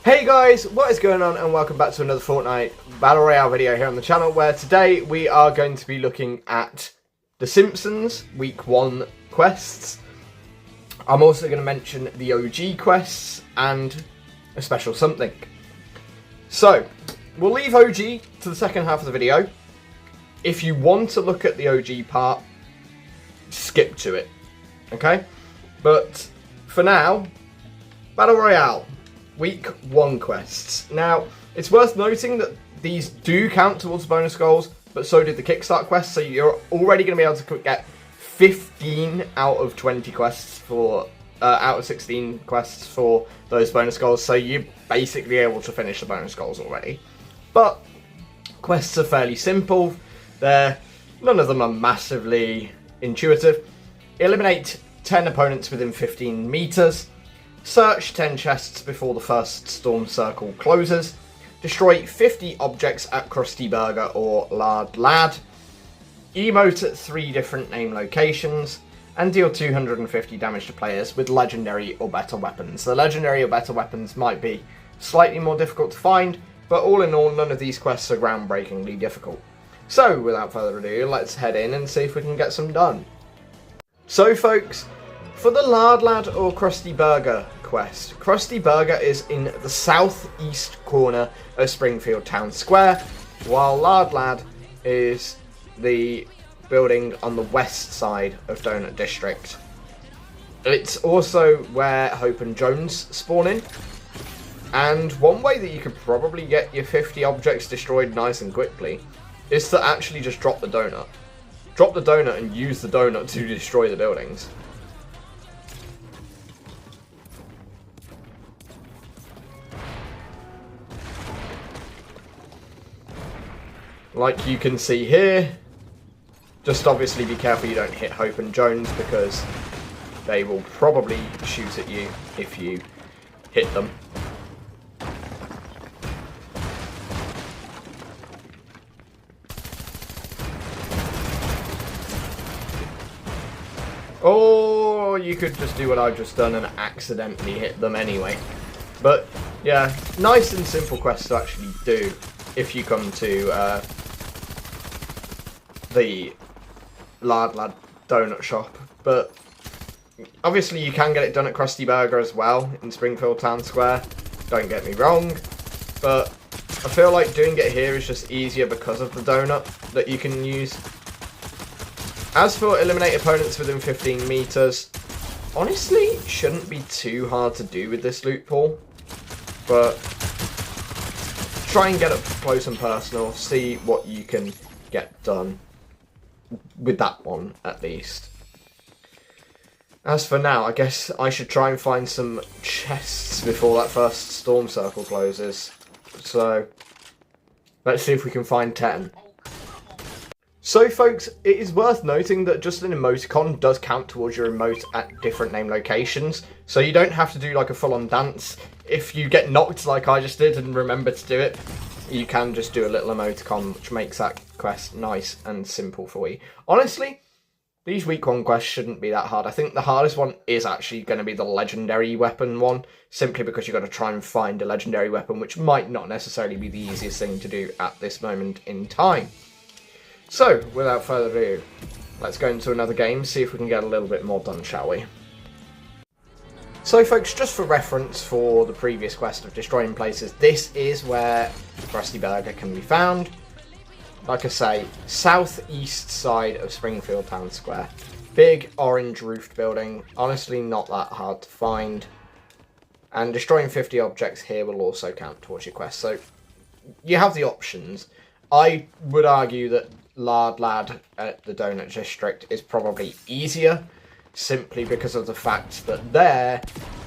Hey guys, what is going on, and welcome back to another Fortnite Battle Royale video here on the channel, where today we are going to be looking at the Simpsons Week 1 quests. I'm also going to mention the OG quests and a special something. So, we'll leave OG to the second half of the video. If you want to look at the OG part, skip to it, okay? But for now, Battle Royale. Week 1 quests. Now, it's worth noting that these do count towards bonus goals, but so did the Kickstart quests, so you're already going to be able to get 15 out of 20 quests for, out of 16 quests for those bonus goals, so you're basically able to finish the bonus goals already. But, quests are fairly simple. None of them are massively intuitive. Eliminate 10 opponents within 15 meters. Search 10 chests before the first storm circle closes. Destroy 50 objects at Krusty Burger or Lard Lad. Emote at 3 different name locations. And deal 250 damage to players with legendary or better weapons. The legendary or better weapons might be slightly more difficult to find, but all in all, none of these quests are groundbreakingly difficult. So, without further ado, let's head in and see if we can get some done. So folks, for the Lard Lad or Krusty Burger quest, Krusty Burger is in the southeast corner of Springfield Town Square, while Lard Lad is the building on the west side of Donut District. It's also where Hope and Jones spawn in, and one way that you could probably get your 50 objects destroyed nice and quickly is to actually just drop the donut. Drop the donut and use the donut to destroy the buildings. Like you can see here, just obviously be careful you don't hit Hope and Jones, because they will probably shoot at you if you hit them. Or you could just do what I've just done and accidentally hit them anyway. But yeah, nice and simple quest to actually do if you come to the Lard Lad donut shop. But obviously you can get it done at Krusty Burger as well in Springfield Town Square, don't get me wrong, but I feel like doing it here is just easier because of the donut that you can use. As for eliminate opponents within 15 meters, honestly shouldn't be too hard to do with this loot pool, but try and get up close and personal, see what you can get done with that one at least. As for now, I guess I should try and find some chests before that first storm circle closes. So, let's see if we can find 10. So folks, it is worth noting that just an emoticon does count towards your emote at different name locations, so you don't have to do like a full-on dance. If you get knocked like I just did and remember to do it, you can just do a little emoticon, which makes that quest nice and simple for you. Honestly, these week 1 quests shouldn't be that hard. I think the hardest one is actually going to be the legendary weapon one, simply because you've got to try and find a legendary weapon, which might not necessarily be the easiest thing to do at this moment in time. So, without further ado, let's go into another game, see if we can get a little bit more done, shall we? So folks, just for reference for the previous quest of destroying places, this is where Krusty Burger can be found. Like I say, southeast side of Springfield Town Square. Big orange roofed building, honestly not that hard to find. And destroying 50 objects here will also count towards your quest, so you have the options. I would argue that Lard Lad at the Donut District is probably easier, simply because of the fact that there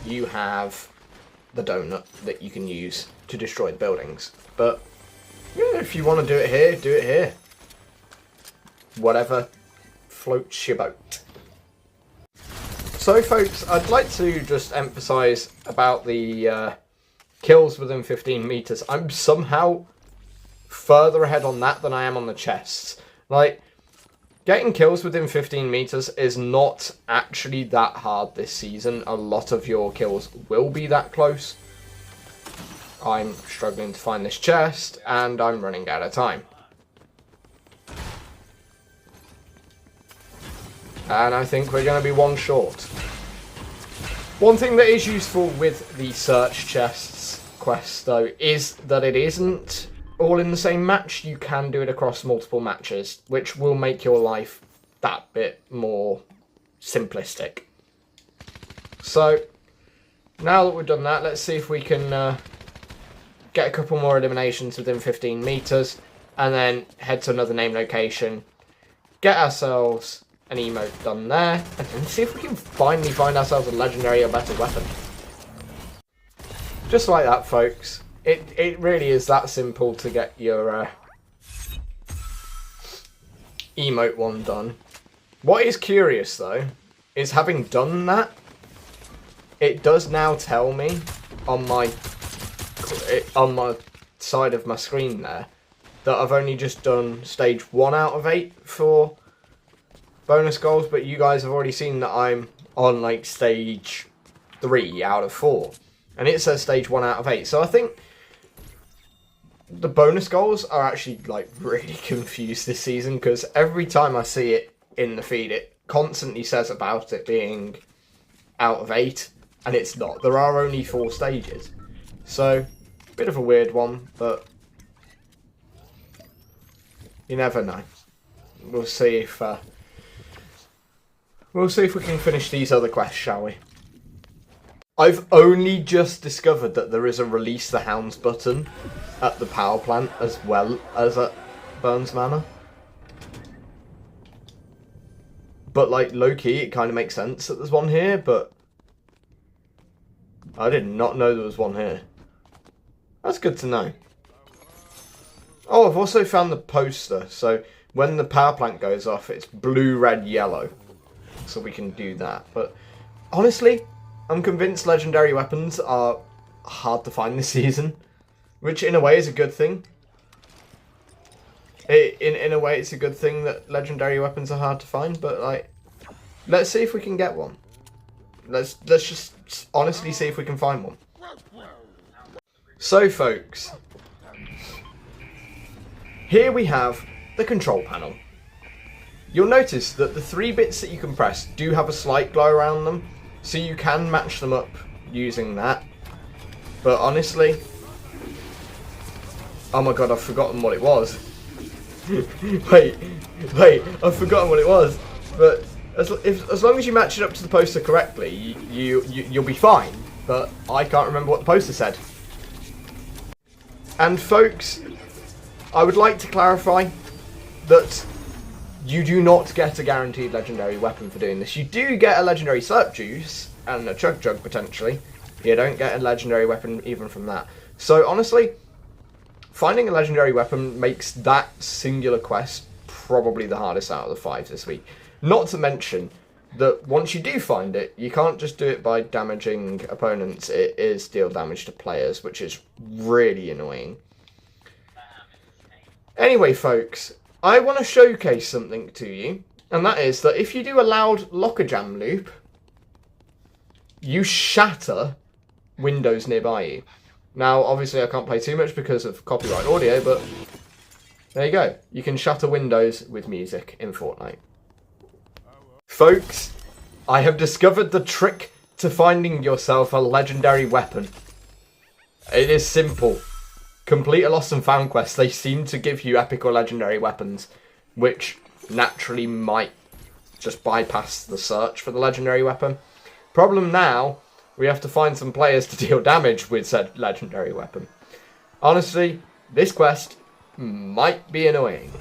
you have the donut that you can use to destroy the buildings. But yeah, if you want to do it here, do it here. Whatever floats your boat. So folks, I'd like to just emphasise about the kills within 15 meters. I'm somehow further ahead on that than I am on the chests. Like, getting kills within 15 meters is not actually that hard this season. A lot of your kills will be that close. I'm struggling to find this chest, and I'm running out of time. And I think we're going to be one short. One thing that is useful with the search chests quest, though, is that it isn't all in the same match. You can do it across multiple matches, which will make your life that bit more simplistic. So, now that we've done that, let's see if we can get a couple more eliminations within 15 meters, and then head to another name location, get ourselves an emote done there, and then see if we can finally find ourselves a legendary or better weapon. Just like that, folks. It really is that simple to get your emote one done. What is curious, though, is having done that, it does now tell me on my side of my screen there that I've only just done stage 1 out of 8 for bonus goals, but you guys have already seen that I'm on like stage 3 out of 4, and it says stage 1 out of 8. So I think the bonus goals are actually like really confused this season, because every time I see it in the feed, it constantly says about it being out of 8, and it's not. There are only 4 stages, so bit of a weird one, but you never know. We'll see if we can finish these other quests, shall we? I've only just discovered that there is a release the Hounds button at the power plant as well as at Burns Manor. But like low-key, it kind of makes sense that there's one here, but I did not know there was one here. That's good to know. Oh, I've also found the poster, so when the power plant goes off, it's blue, red, yellow. So we can do that. But honestly, I'm convinced legendary weapons are hard to find this season, which in a way is a good thing. In a way, it's a good thing that legendary weapons are hard to find, but like, let's see if we can get one. Let's just honestly see if we can find one. So, folks, here we have the control panel. You'll notice that the 3 bits that you can press do have a slight glow around them, so you can match them up using that. But honestly, oh my god, I've forgotten what it was. wait, I've forgotten what it was. But as long as you match it up to the poster correctly, you'll be fine. But I can't remember what the poster said. And folks, I would like to clarify that you do not get a guaranteed legendary weapon for doing this. You do get a legendary slurp juice and a chug jug potentially. You don't get a legendary weapon even from that. So honestly, finding a legendary weapon makes that singular quest probably the hardest out of the 5 this week. Not to mention that once you do find it, you can't just do it by damaging opponents. It is deal damage to players, which is really annoying. Anyway, folks, I want to showcase something to you, and that is that if you do a loud locker jam loop, you shatter windows nearby you. Now, obviously, I can't play too much because of copyright audio, but there you go. You can shatter windows with music in Fortnite. Folks, I have discovered the trick to finding yourself a legendary weapon. It is simple. Complete a lost and found quest. They seem to give you epic or legendary weapons, which naturally might just bypass the search for the legendary weapon. Problem now, we have to find some players to deal damage with said legendary weapon. Honestly, this quest might be annoying.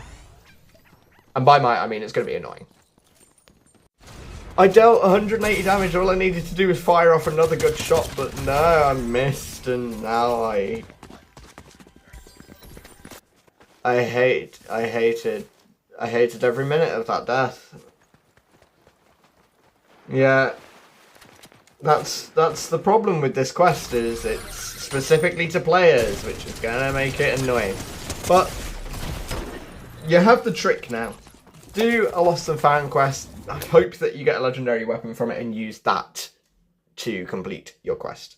And by might, I mean it's going to be annoying. I dealt 180 damage, all I needed to do was fire off another good shot, but no, I missed, and now I hated every minute of that death. Yeah, that's the problem with this quest, is it's specifically to players, which is gonna make it annoying. But you have the trick now. Do a lost and found quest. I hope that you get a legendary weapon from it and use that to complete your quest.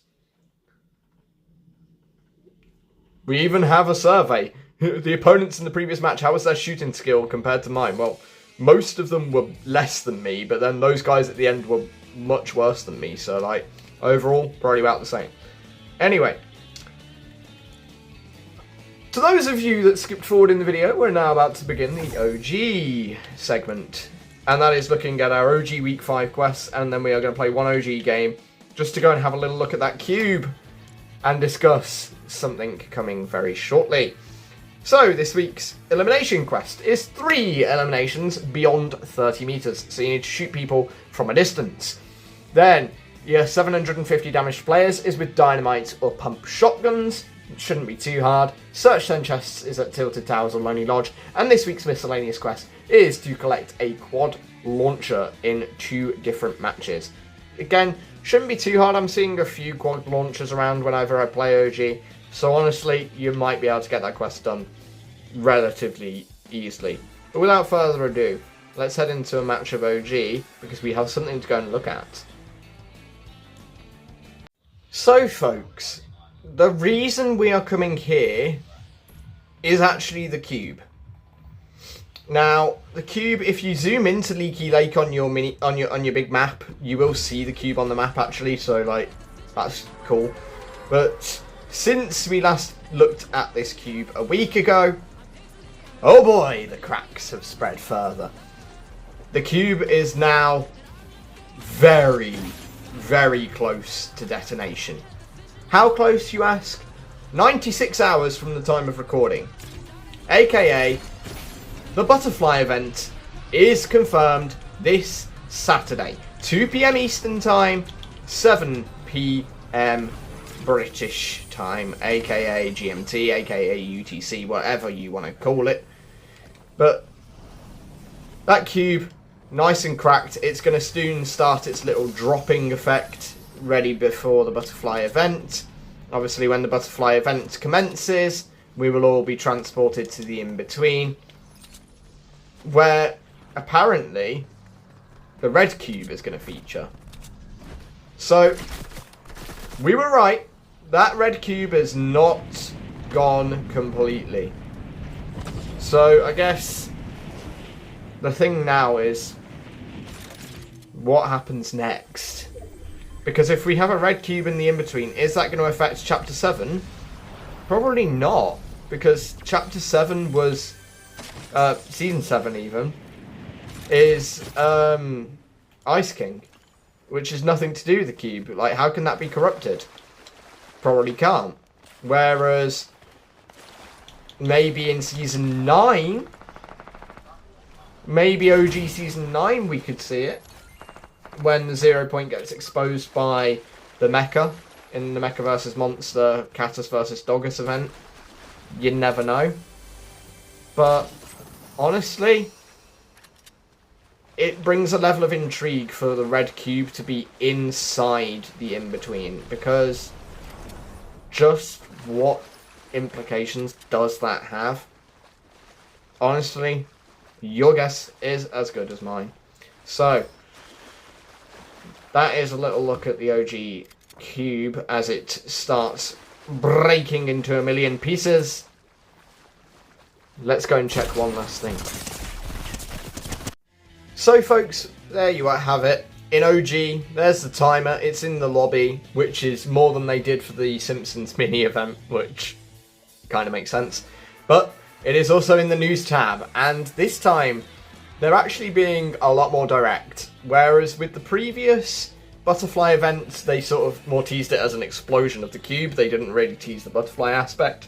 We even have a survey. The opponents in the previous match, how was their shooting skill compared to mine? Well, most of them were less than me, but then those guys at the end were much worse than me. So, like, overall, probably about the same. Anyway. To those of you that skipped forward in the video, we're now about to begin the OG segment. And that is looking at our OG Week 5 quests, and then we are going to play one OG game, just to go and have a little look at that cube, and discuss something coming very shortly. So, this week's elimination quest is 3 eliminations beyond 30 meters, so you need to shoot people from a distance. Then, your 750 damaged players is with dynamite or pump shotguns. It shouldn't be too hard. Search 10 chests is at Tilted Towers or Lonely Lodge, and this week's miscellaneous quest is to collect a quad launcher in 2 different matches. Again, shouldn't be too hard. I'm seeing a few quad launchers around whenever I play OG, so honestly, you might be able to get that quest done relatively easily. But without further ado, let's head into a match of OG, because we have something to go and look at. So folks, the reason we are coming here is actually the cube. Now, the cube, if you zoom into Leaky Lake on your big map, you will see the cube on the map actually, so like, that's cool. But since we last looked at this cube a week ago, oh boy, the cracks have spread further. The cube is now very, very close to detonation. How close, you ask? 96 hours from the time of recording. AKA, the butterfly event is confirmed this Saturday. 2 PM Eastern Time, 7 PM British Time, aka GMT, aka UTC, whatever you want to call it. But that cube, nice and cracked. It's going to soon start its little dropping effect, ready before the butterfly event. Obviously, when the butterfly event commences, we will all be transported to the in-between, where apparently the red cube is going to feature. So, we were right. That red cube is not gone completely. So, I guess the thing now is, what happens next? Because if we have a red cube in the in-between, is that going to affect Chapter 7? Probably not, because Chapter 7 was, Season 7 even, is Ice King, which has nothing to do with the cube. Like, how can that be corrupted? Probably can't. Whereas, maybe in Season 9, maybe OG Season 9 we could see it, when the 0 point gets exposed by the mecha in the Mecha vs Monster Catus vs Dogus event. You never know. But honestly, it brings a level of intrigue for the red cube to be inside the in-between, because just what implications does that have? Honestly, your guess is as good as mine. So, that is a little look at the OG cube as it starts breaking into a million pieces. Let's go and check one last thing. So folks, there you have it. In OG, there's the timer. It's in the lobby, which is more than they did for the Simpsons mini event, which kind of makes sense. But it is also in the news tab, and this time they're actually being a lot more direct. Whereas with the previous butterfly event, they sort of more teased it as an explosion of the cube. They didn't really tease the butterfly aspect.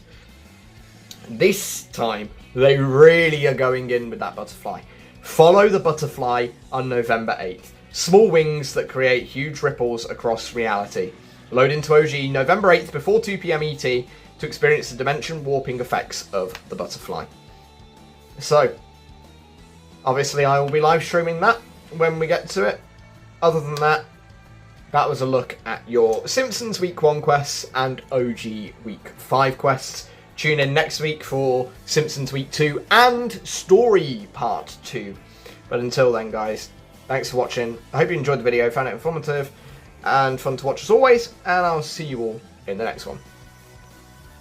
This time, they really are going in with that butterfly. Follow the butterfly on November 8th. Small wings that create huge ripples across reality. Load into OG November 8th before 2 PM ET to experience the dimension warping effects of the butterfly. So, obviously I will be live streaming that when we get to it. Other than that, that was a look at your Simpsons Week 1 quests and OG Week 5 quests. Tune in next week for Simpsons Week 2 and Story Part 2. But until then, guys, thanks for watching. I hope you enjoyed the video, found it informative and fun to watch as always, and I'll see you all in the next one.